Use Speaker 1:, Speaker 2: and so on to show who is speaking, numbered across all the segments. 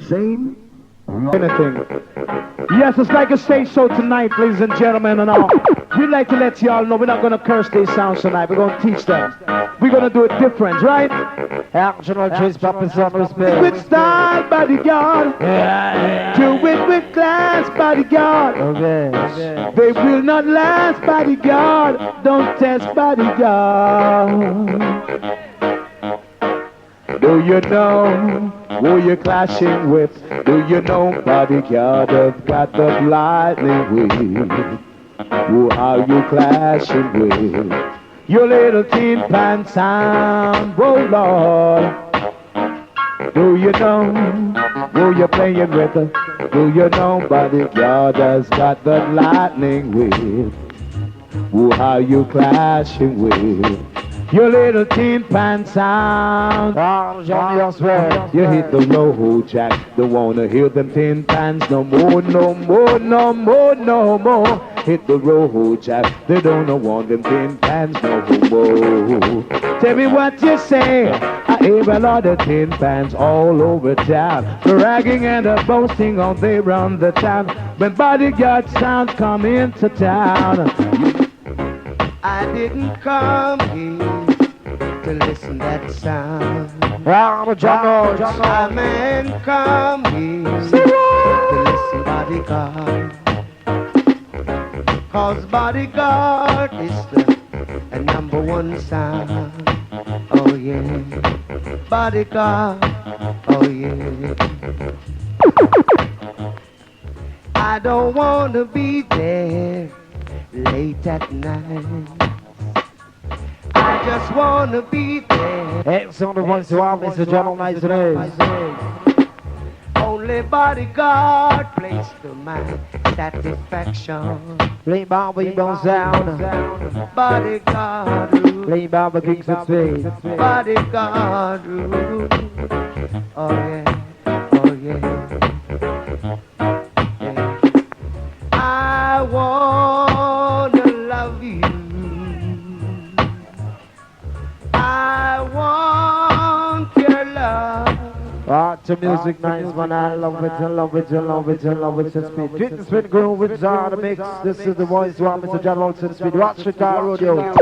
Speaker 1: Same.
Speaker 2: Anything. Yes, it's like a stage show tonight, ladies and gentlemen, and all. We'd like to let y'all know we're not going to curse these sounds tonight. We're going to teach them. We're going to do it different, right?
Speaker 3: Actual Trace Papa Son respect.
Speaker 2: With style, bodyguard. Do it with class, bodyguard.
Speaker 3: Okay.
Speaker 2: They will not last, bodyguard. Don't test, bodyguard. Do you know who you're clashing with? Do you know bodyguard have got the lightning with? Who are you clashing with? Your little tin pan sound, oh Lord. Do you know who you're playing with? Do you know bodyguard has got the lightning with? Who are you clashing with? Your little tin pan sound. You hit the road, Jack. Don't wanna hear them tin pans no more, no more, no more, no more. Hit the road, Jack. They don't want them tin pans no more. Tell me what you say. I hear a lot of tin pans all over town, bragging and boasting all they run the town. When bodyguard sounds come into town. I didn't come here to listen that sound. I man come here to listen bodyguard. Cause bodyguard is the number one sound. Oh yeah, bodyguard. Oh yeah. I don't want to be there late at night. I just want to be there.
Speaker 3: Excellent ones to our Mr. General Nice today.
Speaker 2: Only bodyguard place to my satisfaction.
Speaker 3: Play Baba Bounce Sound.
Speaker 2: Bodyguard.
Speaker 3: Play Baba Kings of Space.
Speaker 2: Bodyguard. Oh yeah. Oh yeah. Yeah. I wanna love you. I want your love.
Speaker 3: To music nice, man. I love it, I love it, I love it, I love it. Speed. Tweet and spin groove with Zara the mix. This is the voice to our Mr. John Olsen Speed. Watch the car rodeo.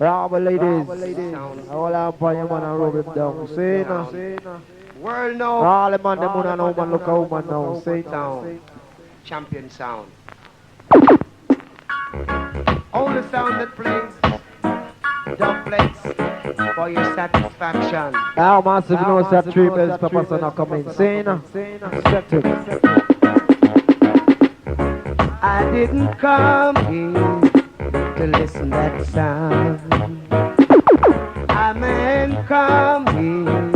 Speaker 3: All the ladies. All our fire man and rub it down. Say no.
Speaker 2: World no.
Speaker 3: All the man, the moon and woman look out man now. Say
Speaker 2: Sound. Champion sound. Only sound that plays doublets for your satisfaction.
Speaker 3: How massive knows that 3 bells Papa Son are coming. Say no. Set it.
Speaker 2: I didn't come here to listen that sound. I meant come here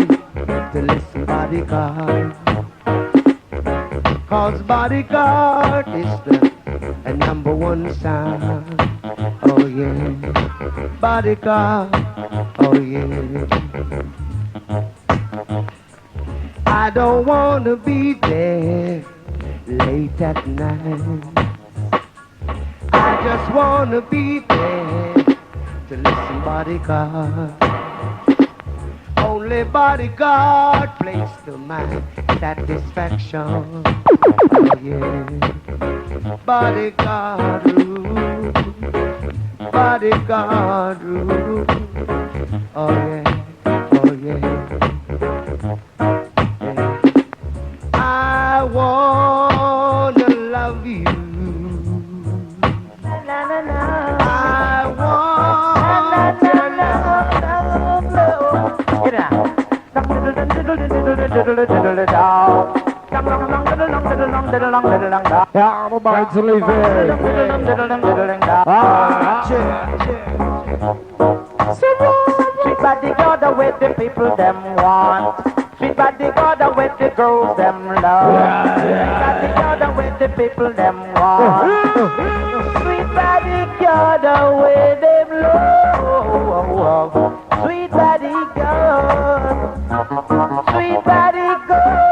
Speaker 2: to listen bodyguard. Cause bodyguard is the number one sound. Oh yeah, bodyguard. Oh yeah. I don't want to be there late at night. I just want to be there to listen bodyguard. Only bodyguard place to my satisfaction. Oh yeah, bodyguard, bodyguard. Oh yeah, oh yeah. I wanna love you. I want your love. Get out.
Speaker 3: I'm about to leave here.
Speaker 4: Sweet bodyguard with the people them want. Sweet bodyguard with the girls them love. Sweet bodyguard with the people them want. Sweet bodyguard with them love. Sweet bodyguard. Sweet bodyguard.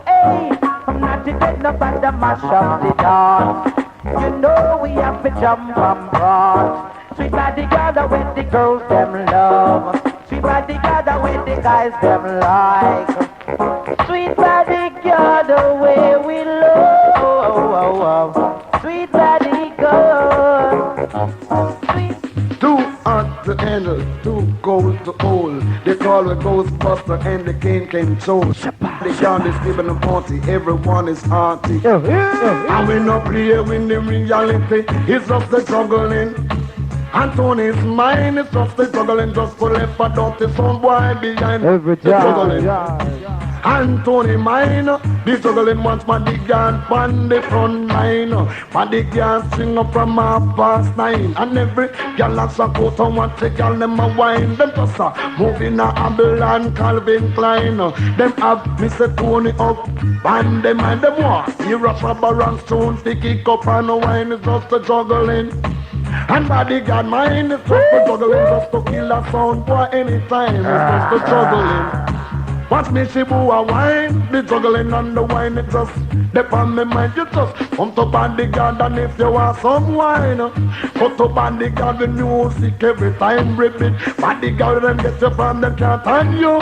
Speaker 4: Hey, I'm not to get nobody mash up the dance. You know we have to jump and broad. Sweet bodyguard with the girls them love. the bodyguard the way the guys them like. Sweet bodyguard the way we love. Sweet bodyguard. Sweet.
Speaker 1: Too hot to handle, too cold to hold. They call it Ghostbuster and the king came soul. The gun is giving a party, everyone is hearty. And we not play with the reality, it's just the juggling. And Tony's mind is just the juggling, just to left a dirty sound boy behind
Speaker 3: Every
Speaker 1: the juggling.
Speaker 3: time.
Speaker 1: And Tony mine, the juggling once bodyguard on the front line. Bodyguard sing up from 9:30. And every girl has a coat and want to girl them a wine. Them just moving a Abel and Calvin Klein. Them have Mr. Tony up and them want hear a rubber and stone to kick up and a wine is just a juggling. And bodyguard mine is just a juggling, just to kill a sound boy anytime. It's just a juggling. Watch me see boo a wine, the juggling and the wine, it just dip on me mind. You just come to bodyguard and if you want some wine, go to bodyguard the music every time repeat. Bodyguard them get you from them can't hang you.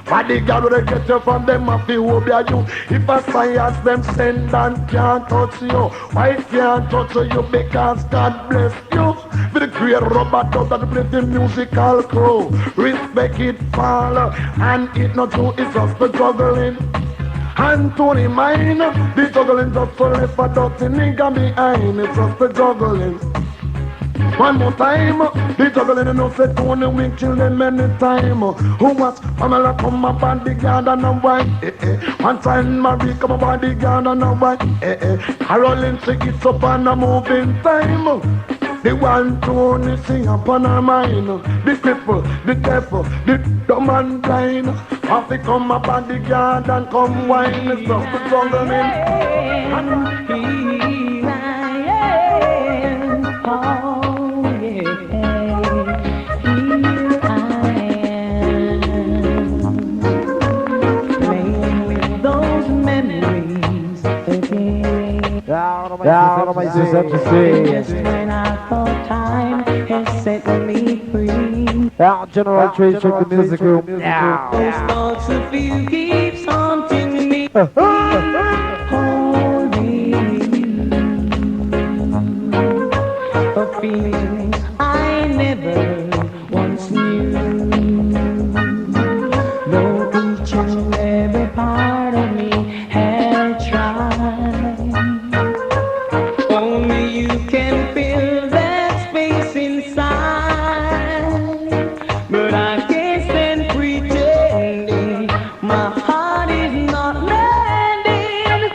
Speaker 1: Bodyguard will get you from them and feel who be you. If a science them send and can't touch you, why can't touch you? Because God bless you. For the great rubber dub that play the musical crew. Respect it fall and it not true, it's just the juggling. And Tony mine, the juggling just to left a dirty nigga behind, it's just the juggling. One more time, the juggling and no say Tony we kill them anytime. Who was Pamela come my bodyguard and a white? One time Marie come my bodyguard and a white. Caroline say it's up on a moving time. The one Tony sing upon her mind. The cripple, the devil, the dumb and blind. Have to come my bodyguard and come wine. It's just the juggling.
Speaker 3: Yeah, my sister to see.
Speaker 4: Just when I thought time had set me free.
Speaker 3: Yeah, General Trade, check the music room.
Speaker 4: Those thoughts of you keeps haunting me. Holding a feeling I never once knew. Though each and every part of me had tried. Only you can fill that space inside. But I can't stand pretending my heart is not landing.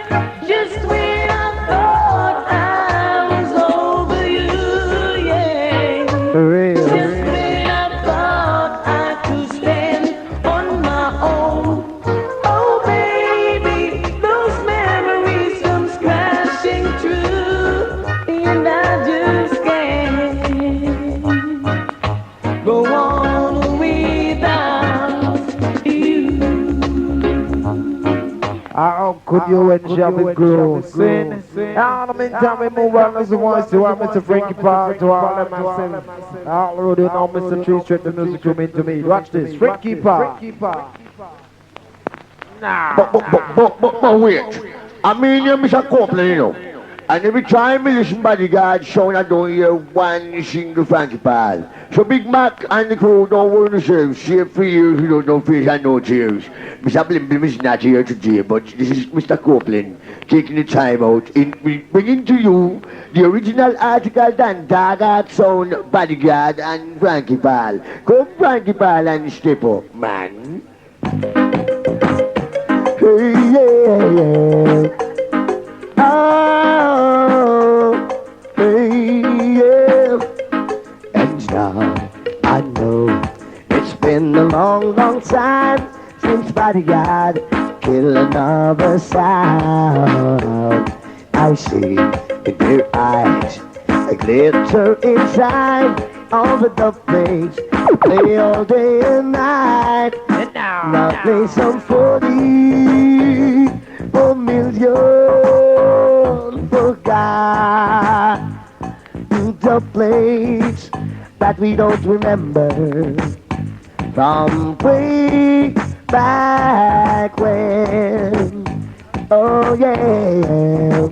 Speaker 4: Just when I thought I was over you, yeah.
Speaker 3: For real.
Speaker 4: Just when I thought I could stand on my own. Oh baby, those memories come crashing through, and I just can't go on without you.
Speaker 3: How could you enjoy the groove? Sin. Now, in the meantime, we move on as the voice to our Mr. Frankie Park, to all them myself. All who do know Mr. Tree Straight, the music room into me. Watch this, Frankie Park.
Speaker 2: But wait. I mean, you're Mr. Copeland, you know. And every time we listen bodyguard show, I don't hear one single Frankie Paul. So Big Mac and the crew don't worry themselves. Save for years, we don't know face and no tears. Mr. Blim Blim is not here today, but this is Mr. Copeland taking the time out in bringing to you the original article done Dog Art Sound, Bodyguard and Frankie Paul. Come Frankie Paul and step up, man. Hey, yeah. Oh, hey, yeah. And now I know it's been a long, long time since Bodyguard killed another sound. I see in their eyes a glitter inside. All the dub plays play all day and night. And now play some 44 million forgot the plays that we don't remember
Speaker 3: from way back when. Oh yeah.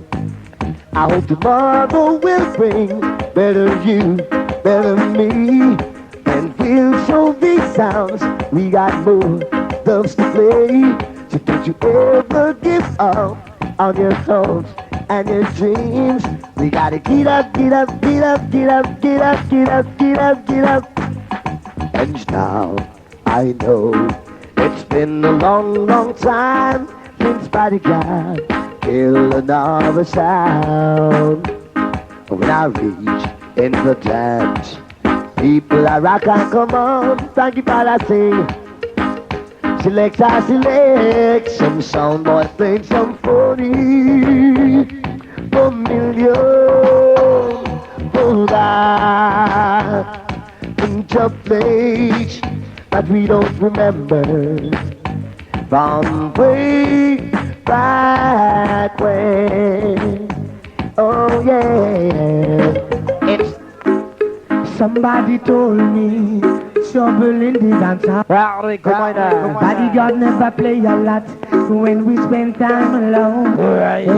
Speaker 3: I hope tomorrow will bring better you, better me, and we'll show these sounds we got more loves to play. So don't you ever give up on your hopes and your dreams. We gotta get up, get up, get up, get up, get up, get up, get up, get up. And now I know it's been a long, long time since Bodyguard killed another sound. When I reach in the dance, people are rock and come on, thank you for that thing. Select, I select, some sound boys playing some 40 for million for that into place that we don't remember from way back when. Oh yeah, it's somebody told me trouble in the dancehall. Bodyguard never play a lot when we spend time alone. Right.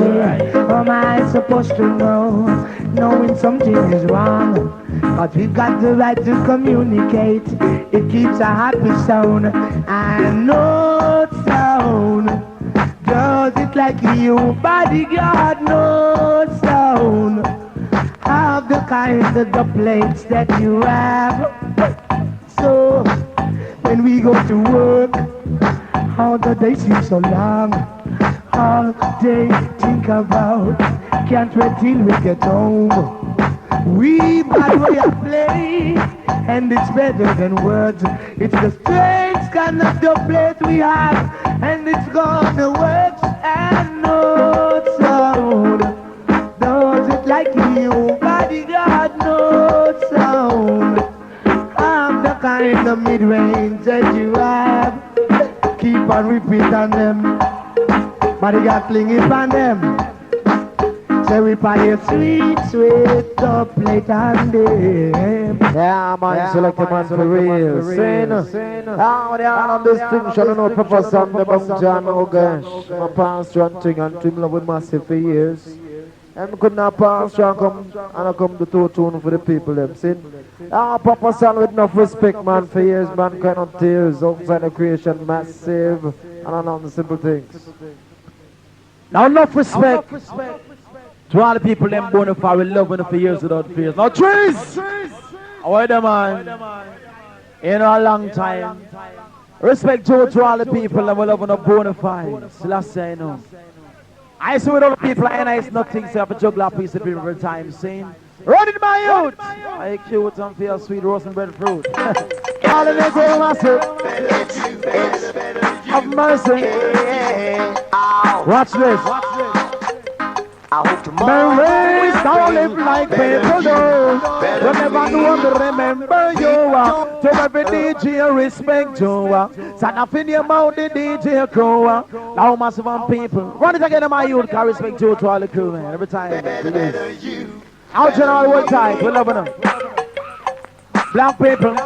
Speaker 3: How am I supposed to know, knowing something is wrong? But we've got the right to communicate. It keeps a happy sound. And no sound does it like you. Bodyguard, no sound have the kind of the plates that you have. So when we go to work, how the day seems so long. All day think about, can't wait till we get home. We got way of play, and it's better than words. It's the strange kind of the plate we have, and it's gonna work. And no sound does it like you. Bodyguard, no sound have the kind of mid-range that you have. Keep on repeating them. Bodyguard fling it on them. Say we buy a sweet, sweet top plate on them. Yeah, man, select a man for real. Sin. Ah, they are on this thing, shall know Professor on the bum jam. Oh gosh, my past one thing and twin love with massive for years. And could not pass and come and I come to two tune for the people them. Sin. Ah, Papa Son with enough respect, man, for years, man, kind of tears outside the creation, massive, and on the simple things. Now enough respect to all the people them born for with love and for years without fears. Now trees! Away them man. In a long time. Respect to all the people that will love and born for. Last say no. I see with all the people and it's nothing so have a juggler piece of every time saying run it my youth! I cute and feel sweet roast and bread fruit. All the days of massive. Have mercy. Watch this. I hope tomorrow race don't live like people do. You never know to remember you. To every DJ respect you. Stand up in your mouth the DJ crew. Now massive on people. Run it again my youth. Can respect you to all the crew man. Every time. Out general world tight. We loving them. Black people.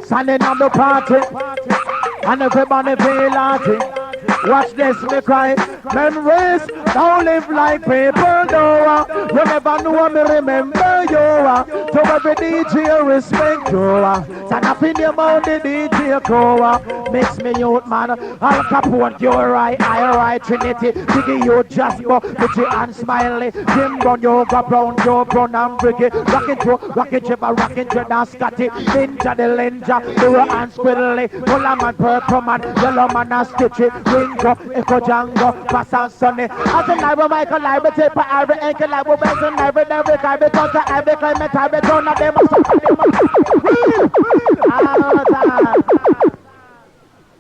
Speaker 3: Standing on the party. And everybody feel like watch this, me cry. Men race, don't live like people do. You never know me remember you. To every DJ respect you. Stand up in your mouth, the DJ crew. Mix me youth man. Al Capone, you're right, I right, Trinity. Diggy you Jasper, Bitchy and Smiley. Jim Brown, Yoga Brown, Joe Brown and Bricky. Rockin' Jibba, Rockin' Jeddah, Scotty. Ninja the Lenja, Dura and Squiddly. Pull man, Purple man, Yellow man and Stitchy. Ringo, Echo Django, Pass and Sonny. As a live Michael, live tape, every ankle, live Benson, every every contact, every climate, every tone of them.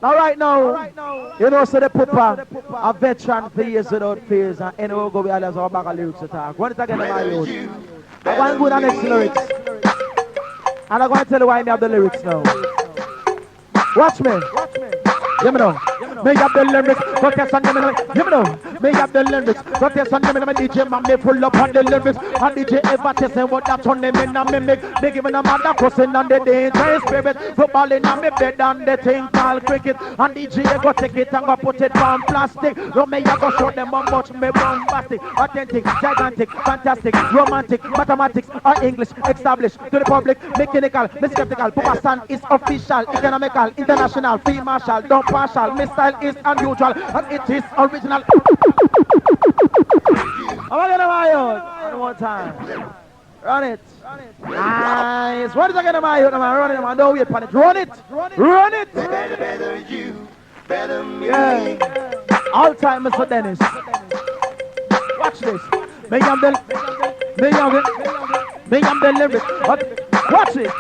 Speaker 3: All right now, you know, so the Papa, a veteran for years without fears, and anyway, go be others our back of lyrics attack. What is again, my youth? I'm going to go to the next lyrics. And I'm going to tell you why I have the lyrics now. Watch me. Give me know. Make up the lyrics, focus on give me know. Me have the lyrics. So there's some name in my DJ man, me full up on the lyrics. And DJ ever testing what that on them in a mimic. Me giving a man that cussing on the dangerous spirit. Football in a me bed and the thing called cricket. And DJ go take it and go put it on plastic. So me I go show them how much me bombastic, authentic, gigantic, fantastic, romantic, mathematics or English, established to the public, mechanical, me skeptical. Papa San is official, economical, international, free martial, don't partial. My style is unusual and it is original. I'm gonna my youth. One more time. Run it. Nice. What is I gonna my youth? Run it, man. Don't wait for it. Run it. Run it.
Speaker 1: Better you, better me.
Speaker 3: Yeah. All time, Mr. Dennis. Watch this. Me am the lyrics. Watch it.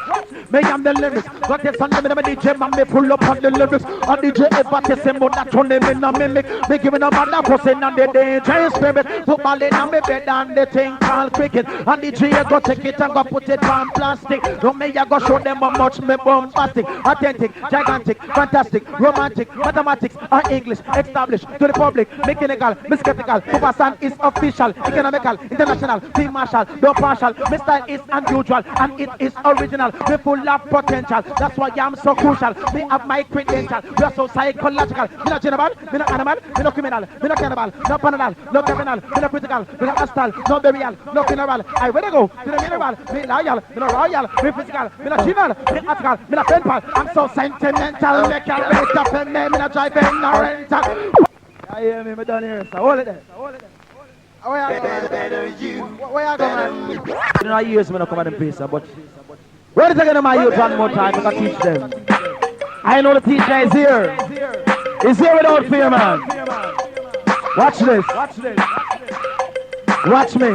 Speaker 3: Me am the lyrics. Got this on me DJ man, me pull up on the lyrics. And DJ ever test him but that on them in a mimic. Me giving a man that person and the dangerous spirit. Football in a me bed and the thing called cricket. And DJ go take it and go put it on plastic. So me I go show them how much me bombastic, authentic, gigantic, fantastic, romantic, mathematics or English, established to the public, mechanical, me skeptical. Papa San is official, economical, international, free martial, no partial. My style is unusual and it is original. Me full of potential. That's why I'm so crucial. Me have my credential. We are so psychological. Me not general, me not animal, me not criminal, me not cannibal, no panadol, no criminal, me not critical, me not hostile, no burial, no funeral. I ready go to the mineral. Me loyal, me not royal, me physical, me not general, me ethical, me not pen pal. I'm so sentimental. Me can't wait up in me. Me not driving no rental. I hear me done here. So hold it there. Where you go? Where you go, man? You know, years me not come at them place, but where is again my youth one more time? I can teach them. I know the teacher is here. He's here without fear, man. Watch this. Watch me.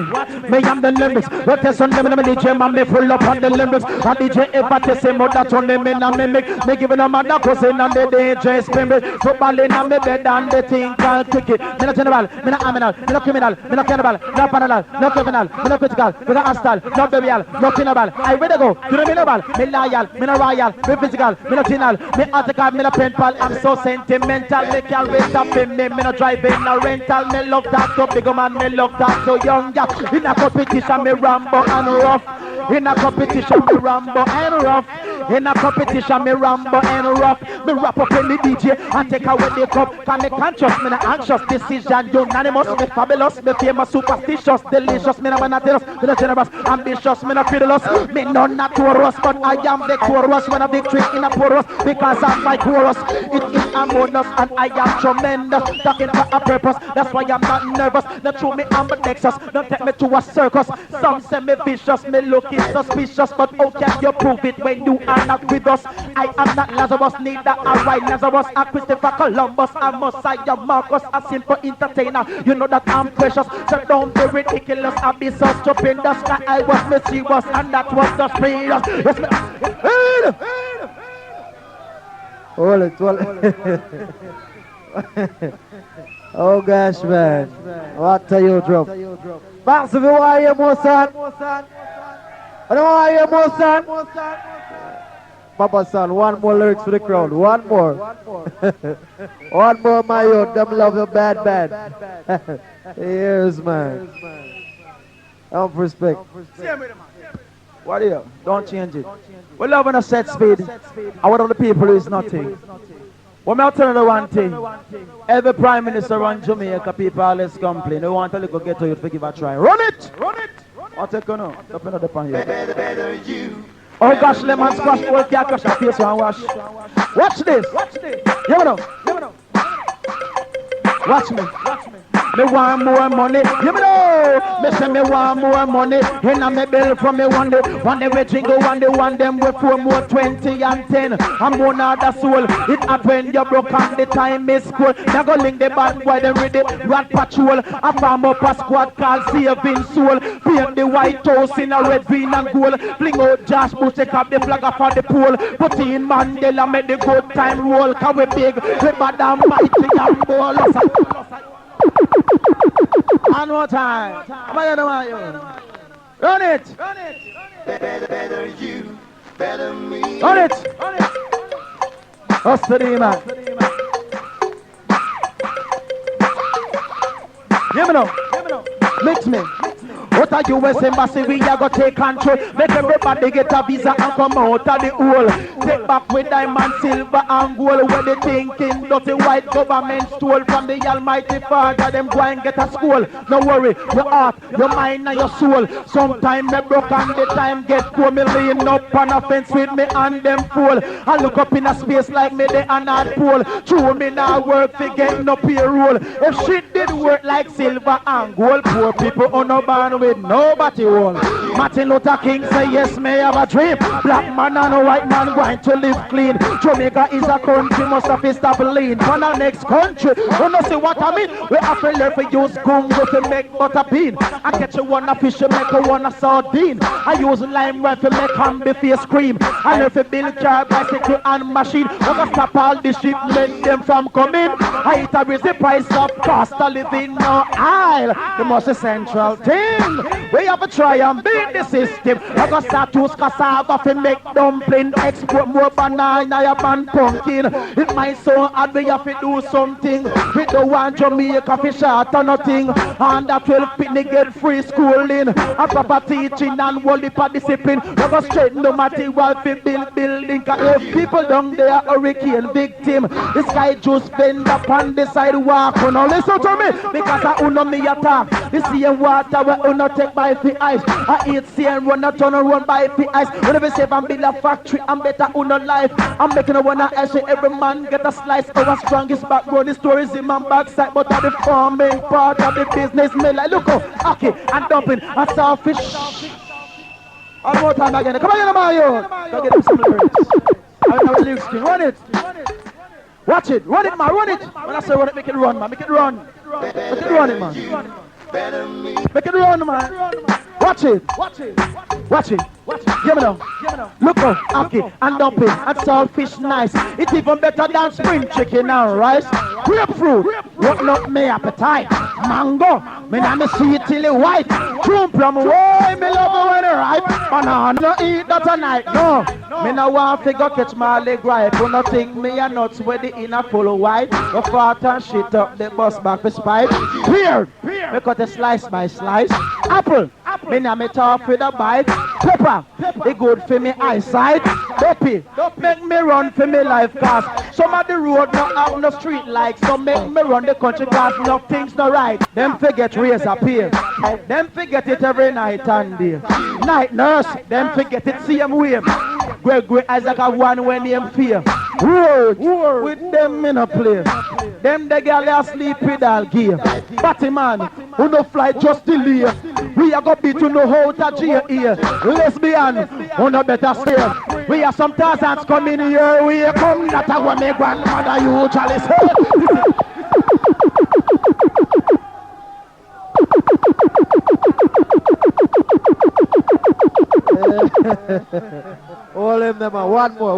Speaker 3: Me am the lyrics. But there's on them in the DJ man, me full up on the lyrics. And DJ ever test him out that on them in a mimic. Me giving a man that cousin and the DJ spirit. Football in a me bed and the thing called cricket. Me not general, me not aminal, me not criminal, me not cannibal, no panadol, no criminal, me not critical, me not hostile, no burial, no cannibal. I ready go to the mineral. Me loyal, me not royal, me physical, me not general, me article, me not pen pal. I'm so sentimental. Me can't wait up in me. Me not driving no rental. Me love that so big man. Me love that so young. In a competition, me Rambo and rough. In a competition, me Rambo and rough. In a competition, me Rambo and rough. Me wrap up in the DJ and take away the cup. Can me conscious, me not anxious. Decision unanimous, me fabulous, me famous, superstitious, delicious. Me not monotonous, me not generous, ambitious, me not fidelous. Me not notorious, but I am victorious. When a victory in a porous, because I'm my chorus. It is harmonious and I am tremendous. Talking for a purpose, that's why I'm not nervous. Not through me ambidextrous. Don't take me to a circus. Some say me vicious, me looking suspicious. But how can you prove it when you are not with us? I am not Lazarus, neither am I Lazarus. I'm Christopher Columbus, I'm Messiah Marcus, a simple entertainer. You know that I'm precious, so don't be ridiculous. I'll be so stupendous. That I was mischievous, and that was the previous. Yes, hold it. Oh gosh, man. What are you drop? Bounce if you want to hear more, son. I don't want to hear more, son. Papa, son, one more lyrics for the crowd. One more. One more, my youth. Them love you bad. Here's, man. Don't respect. What are you? Don't change it. We love on a set speed. And one of the people is nothing. When I tell you one thing, every prime minister run Jamaica, people always complain. They want a little ghetto youth to give a try. Run it! I'll take you now. Don't put it on you. Oh gosh, lemon squash, all can't crush a face and wash. Watch this. You know. Watch me. Me want more money. You know. Me say me want more money. And I'm a bill from me one day we jingle, one them we 4 more 20 and 10. I'm one of the soul. It happen you broke and the time is cool. Now go link the bad boy them with the rat patrol. I farm up a squad called Saving Soul. Paint the White House in a red, green and gold. Fling out Josh Bush, take up the flag off of the pole. Put in Mandela, make the good time roll. Cause we big, we bad and mighty and bold. One more time. Run it.
Speaker 1: Better you, better me.
Speaker 3: Run it. What's the name, man? Hear me now. Mix me. What are US embassy? We are gonna take control. Make everybody get a visa and come out of the hole. Take back with diamond, silver and gold. Where they thinking dirty white government stole from the Almighty Father. Them go and get a school. No worry, your heart, your mind and your soul. Sometime me broke and the time get cool. Me lean up on a fence with me and them fool. I look up in a space like me they are not pole. True me now work for get no payroll. If shit did work like silver and gold, poor people on no ban with nobody wall. Martin Luther King say yes, may have a dream. Black man and a white man going to live clean. Jamaica is a country, must have to stop lean. For the next country, you know see what I mean? We have to learn to use gungo to make butter bean. I catch you one a fish, you make a one a sardine. I use lime right to make humby face cream. I learn to build car, bicycle and machine. I'm gonna stop all the shipment them from coming. I eat a raise the price of cost of living no aisle. The most essential thing. We have to try and beat the system. I got start to use cassava to make dumpling. Export more banana and pumpkin. It might sound hard, we have to do something. We don't want Jamaica fish short or nothing. Under 12 pitney get free schooling. A proper teaching and world for discipline. We got straighten the material for build building. If people down there are hurricane victim, this guy just bend up on the sidewalk. Now listen to me, because I know me attack. The same water we not take by the ice. I eat see and run a turn and run by the ice. Whenever say I'm build a factory, I'm better on life. I'm making a one I say every man get a slice. Our strongest backbone is tourism and backside, but at the farming part of the business, me like look up, okay, and dumping and saltfish. One more time again. Come on, man, go get them some lyrics. I know the lyrics. Run it. Watch it. Run it, man. Run it. When I say run it, make it run, man. Make it run. Make it run, it, man. Make it run, man. Watch it. Watch it. Watch it. Give me now. Look up, okay, and dumping and saltfish nice. It's even better than spring chicken and rice. Grapefruit, what not me appetite. Mango, me na me see it till it white. Trump plum, why me love it when it ripe. Banana, no eat that tonight, no. Me no want to go catch my leg ripe. You no think me a nuts with the inner full of white. Go fart and shit up the bus back for spite. Pear, me cut a slice by slice. Apple, me na me talk with a bite. Pepper, it good for me eyesight. Dopey, make me run for me life cause some of the road not have no street lights. So make me run the country cause no things no right. Them forget razor pay. Them forget it every night and day. Night nurse, them forget it same way. Great Isaac have one when him fear. Word with them in a play. Them the girl are sleep with all gear. Batty man, who no fly just delay. We are gonna be to know how to jail here. Lesbian, who no better stay. We have some Tarzans coming here. We come not a what my grandmother usually say. All of them are one more.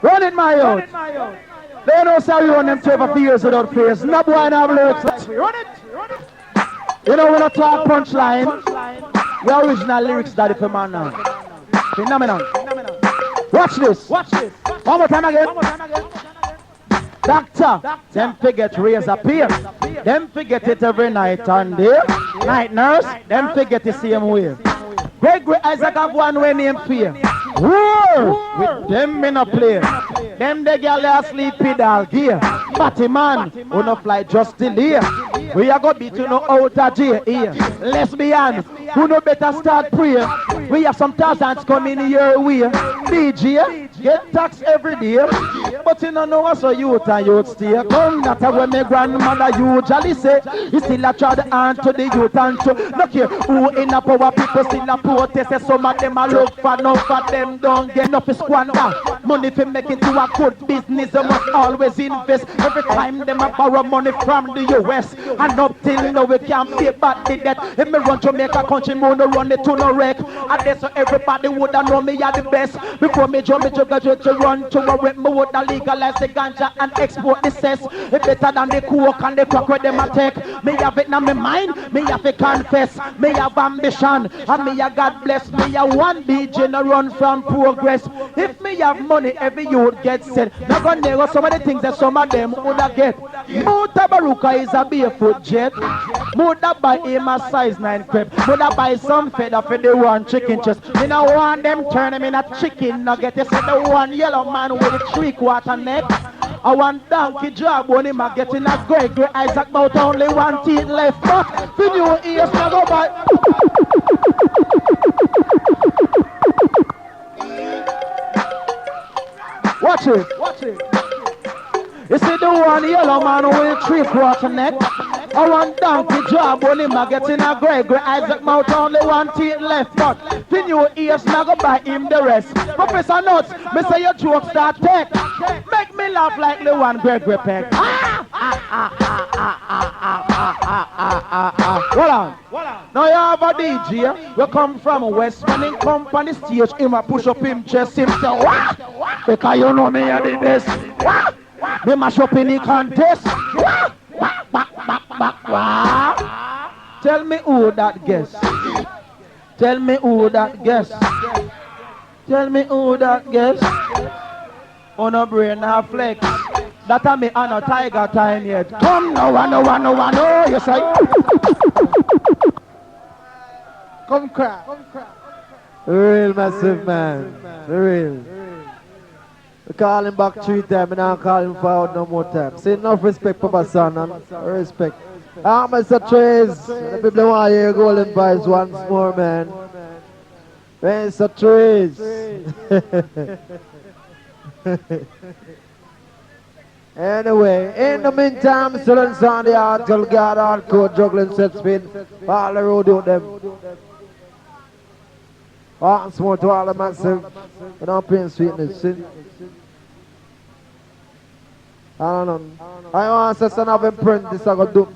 Speaker 3: Run it, my youth. They don't say you run them 12 years without fears. No boy have lyrics. Run it. You know when I talk punchline, the original lyrics that the man now. Phenomenal. Watch this. One more time again. Doctor, them forget razor pay. Them forget it every night and day. Night nurse, them forget the same way. Great Isaac have one way named fear. War with them in a play. Them the girl asleep with all gear. Batty man, who no fly just delay. We are gonna be to no outer jail here. Lesbian, who no better start prayer. We have some Tarzans coming here way. DJ, get tax every day. But you don't know what's a youth and youth stay. Come that when my grandmother usually say. You still a try the hand to the youth and to. Look here, who in a power people still a protest. Some of them a look for no for them don't get enough squander. Money for making to a good business. They must always invest. Every time them a borrow money from the US. And up till now we can't pay back the debt. If me run Jamaica country, me no run it to no wreck. And that's so everybody would have know me are the best. Before me jump legal judge to run to a rep. Me woulda legalize the ganja and export the cess. It better than the coke and the crack where them a take. Me have it in my mind, me have to confess. Me have ambition, and me a God bless. Me a one DJ no run from progress. If me have money, every youth gets set. Not gonna know some of the things that some of them woulda get. Mutabaruka is a barefoot jet. Woulda buy him a size 9 crepe. Woulda buy some feather for the one chicken chest. Me no want them turn him in a chicken nugget. You see the one yellow man with a 3/4 neck. I want donkey job when him a getting a great Isaac about only one teeth left. But for you ears now go by. Watch it, watch it. You see the one yellow man with a 3/4 neck. I want donkey job when him a getting a great Isaac mouth only one teeth left. But for you ears now go by him the rest. Professor Nuts, me say your joke start take. Make me laugh like the one Greg Peg. Hold on. Now you have a DJ. We come from West Man in company stage. Him a push up him chest. Him say what? Because you know me are the best. What? Me mash up in the contest. What? Tell me who that guess. Tell me who that guess. Tell me who that guess. On a brain now flex. That I me on a tiger time yet. Come no one, no one, no one, no. You say. Come cry.
Speaker 2: Real massive man. Real. We call him back 3 times and I call him forward no more time. Say enough respect, Papa Son, and respect. Mr. Trace, the people want to hear Golden Vibes once more, man. Mr. Trace. Anyway, in the meantime, students on the article, guard hardcore, juggling set spin, all the road with them. Once more to all the massive, you don't pay sweetness, see? I don't know. I want to say have him print this, I got do.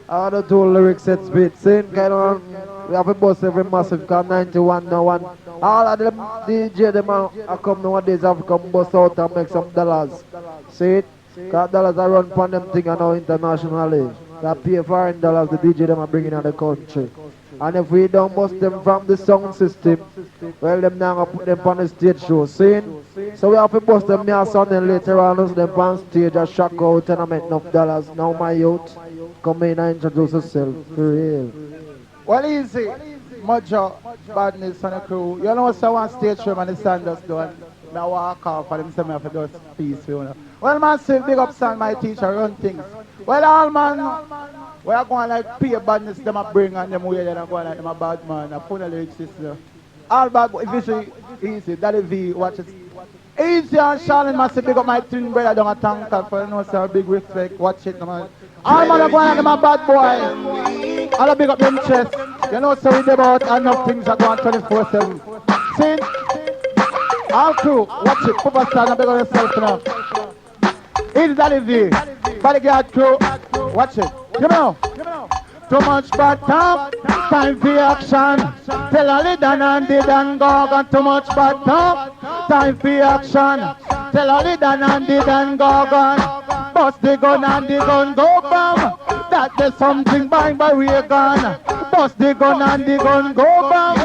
Speaker 2: I want to do lyrics set speed. Same kind of, we have a bus every massive, because 91 no one. All of them DJ, them are come nowadays, have come bust out and make some dollars. See it? Because dollars are run for them thing and now internationally. They pay foreign dollars, the DJ them are bringing out the country. And if we don't bust them from the sound system, well, them now gonna put them on the stage show, see? So we have to bust them here Sunday later on, us them on stage and shock out and I make enough dollars. Now my youth, come in and introduce yourself, for real.
Speaker 5: Well, easy. Mojo, badness on the crew. You know what's one stage show and the stand us doing? I walk off for them, say me have to do peace, you know. Well, man, say big up son, my teacher, run things. Well, all man, we are going like pay badness them a bring and them way, they're going like them a bad man, a phone lyrics sister. All bad, if you see, easy, Daddy V, watch it. Easy and Charlene must say big up my twin brother down a tank for you know, say a big respect, watch it, man. All man are going like them a bad boy. All big up them chest. You know, so we about enough things are going 24/7. See? All crew, watch it, put a stand and big up yourself now. Easy Daddy V, bodyguard crew, watch it. Give me now. Too much bad talk, time for action. Tell a leader and did and go, got too much bad talk, time for action. Tell a leader and did and go, gone. Bust the gun and the gun go bam. That there's something bang by we gone. Bust the gun and the gun go bam.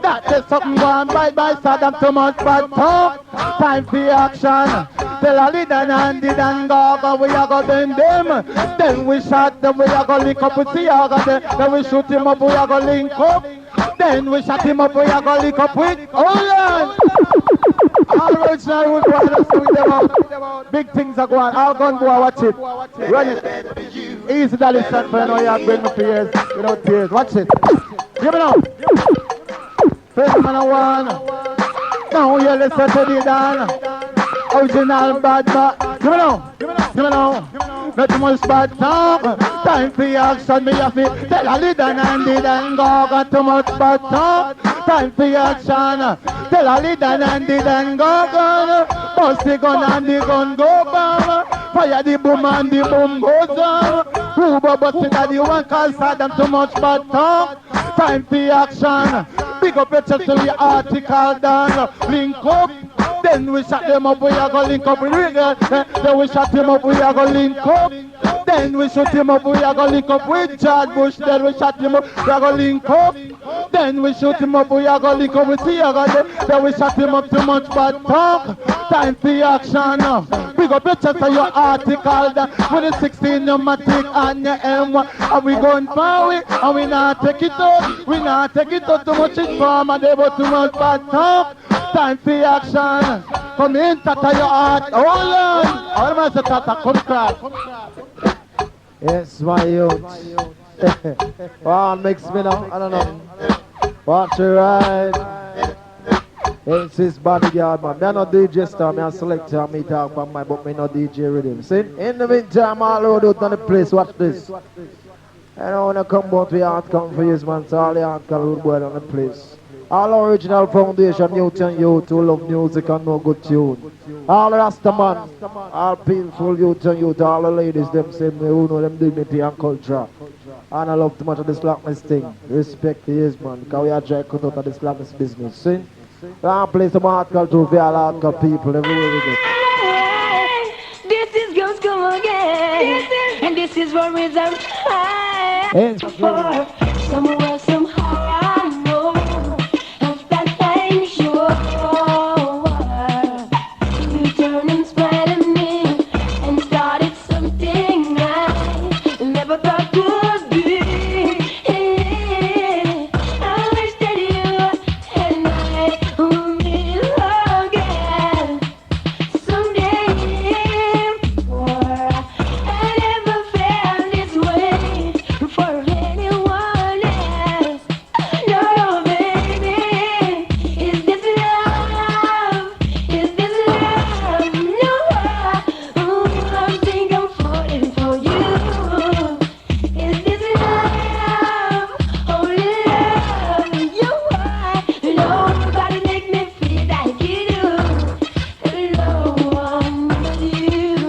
Speaker 5: That there's something gone by Saddam. Too much bad talk, time for action. Tell a leader and did and go, we are go bend them. Then we shot them, we are go link up with the other. Then we shoot him up, we are go link up. Then we shot him up, we are go link up with. Oh yeah! All original wood brothers with them out. Big things are going. All gun boy, watch it. Run it. Easy that is set for you know you have bring me for years without tears. Watch it. Give me now. First man I one. Now you listen to the Dan. Original bad man. Give me now. Give me now. Not too much bad talk. Time for action. Me have to tell a leader and did and go. Got too much bad talk. Time for action. Tell a leader and did and go. Bust the gun and the gun go bam. Fire the boom and the boom goes on. Ruba busting that the one call Saddam. Too much bad talk. Time for action. Big up your chest to the article down. Link up. Then we shot them up, we are gonna link up with Rigger. Then we shot him up, we are gonna link up. Then we shoot him up, we are gonna link up with George Bush. Then we shot him up, we are gonna link up. Then we shoot him up, we are gonna link up with Tiago. Then we shot him up too much bad talk. Time for action. Pick up your chest of your article with the 16 pneumatic and your M1. And we going forward and we not take it out. We not take it out too much informer, they but too much bad talk. Time for action. Come in, tata your heart. Hold on. All my say tata, come crack.
Speaker 3: Yes, my youth. What makes me now? I don't know. Watch it right. It's his bodyguard, man. Me no DJ star, me a selector, me talk about my, but me no DJ rhythm. See? In the meantime, all road out on the place, watch this. And I wanna come out with art come for you, man. So all the art can road boy on the place. All original foundation, youth and youth who love music and no good tune. All Rasta man, all peaceful youth and youth, all the ladies, them same who know them dignity and culture. And I love too much of this slackness thing. Respect the years, man, because we are trying to cut out of this slackness business. See? I play some hardcore too for all hardcore people everywhere we go.
Speaker 4: This is Girls Come Again, and this is where it's on high. For somewhere, somehow, I know of that I'm sure. You turned and smiled at me and started something I never thought could be. I wish that you and I would meet again someday. For I never felt this way for anyone else. No, baby, is this love? Is this love? No, I think I'm falling for you. Is this love? Only love you are. Nobody make me feel like you do. No one but you.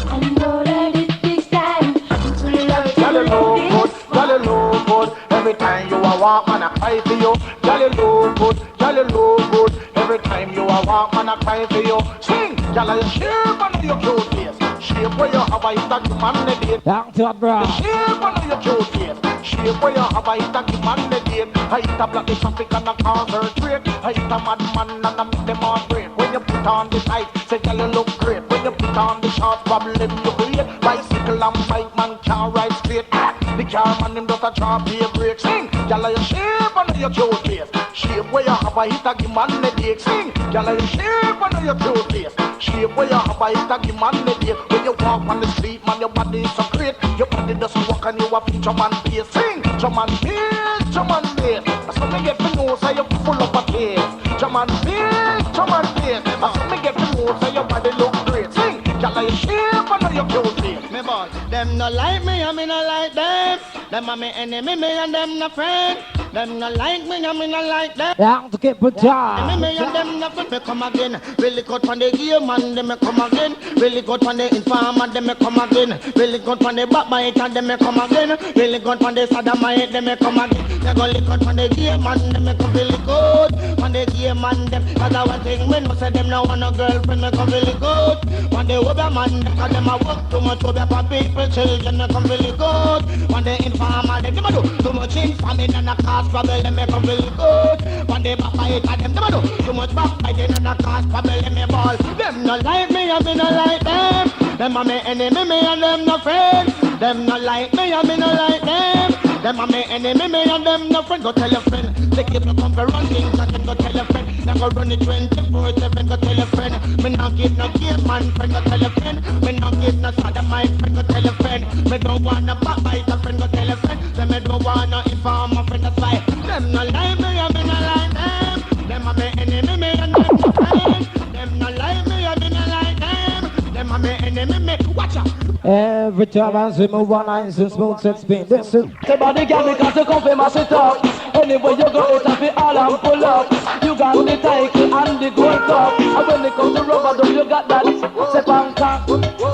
Speaker 4: I know that it takes time to love
Speaker 1: Girl, you look
Speaker 4: you.
Speaker 1: good, girl, you look good. Every time you a walk, man, I cry for you. Girl, you look good, girl, you look good. Every time you a walk, man, I cry for you. Sing, girl, you shape on your cute face. Shape where you have a hit that man the date.
Speaker 3: Down to it, bro.
Speaker 1: Shape on your cute face. Shape where you have a hit that man the date. I hit a black the traffic and a concentrate. I hit a mad man and a make them all break. When you put on the tight, say girl you look great. When you put on the short problem you create. Bicycle and bike man can't ride straight. The car man him just a drop a brake. Sing, girl you shape on your cute face. Shape where you have a hit a man the date. Sing, girl you shape on your cute face. Shape where you have a hit a man the date. When you walk on the street man your body is so great. Your body doesn't walk and you a feature man face. Sing, drum and bass, drum and bass. That's what me get to know so you full of a taste. Drum and bass, drum and bass. That's what me get to know so your body look great. Sing, girl you shape on your cute face.
Speaker 6: Me boy, them no like me, and me no like them. Them are me enemy, me and them no friend. Them no like me, and me no like them.
Speaker 3: Down to keep it down.
Speaker 6: Me and them no friend, me come again. Really good from the gear man, them me come again. Really good from the informer, them me come again. Really good from the backbiter, them me come again. Really good from the sodomite, them me come again. They go really good from the gear man, them me come really good. From the gear man, them. Cause I one thing me no say them no want no girlfriend, me come really good. When they over man, them cause them a work too much over for people, children, me come really good. When they informer, them a do too much informing and a cause trouble, them me come really good. When they backbiter, them a do too much backbiting and a cause trouble, them me ball. Them no like me, and me no like them. Them a me enemy, me and them no friend. Them no like me, and me no like them. Them a me enemy, me and them no friend. Go tell your friend. They keep you come for run things, and go tell your friend. Them go run it 24/7. Go tell your friend. Me no give no game man friend. Go tell your friend. Me no give no sodomite friend. Go tell your friend. Me don't want no backbiter friend. Go tell your friend. Them me don't want no informer friend. That's why them no like me, and me no like them. Them a me enemy, me and them no friend. Them no like me, and me no like them. Them a me enemy, me watch out.
Speaker 3: Every time I see me one line since smooth set spin. This is
Speaker 7: Say body girl because you come for mash it up. Anywhere you go it have be all and pull up. You got the title and the gold cup. And when it comes to rubber dub you got that. Say bang bang,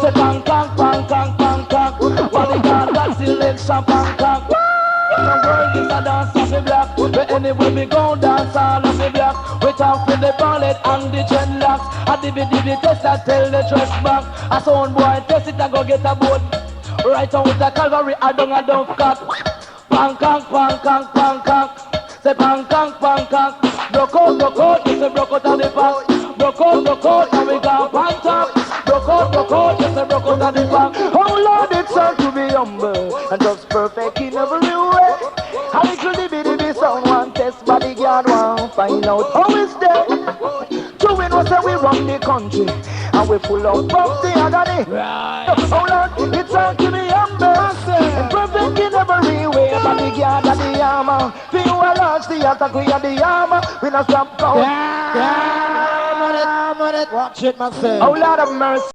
Speaker 7: say bang bang bang bang bang bang. Body girl that selection bang bang. The world is a dance of the black. But anyway we go dance all of the black. We talk with the ballet and the dreadlocks. A DVD test I tell the trust back. A sound boy test it and go get a boat. Right on with the Calvary, I don't cock. Pankang, pankang, pankang. Say pankang, pankang. Broke out, you say broke out of the pack. Broke out, and we got pankang. Broke out, you say broke out of the pack. Oh Lord, it's hard to be humble and just perfect in every way. A little dibby sound one test, bodyguard one find out how it's there. Two we know say we run the country and we full of from the agony. Right. Oh Lord, it's hard to be humble and perfect in every way. Bodyguard and the armor, we will launch the attack, we are the armor. We not stop going.
Speaker 5: Yeah, watch it myself.
Speaker 7: Oh Lord of mercy.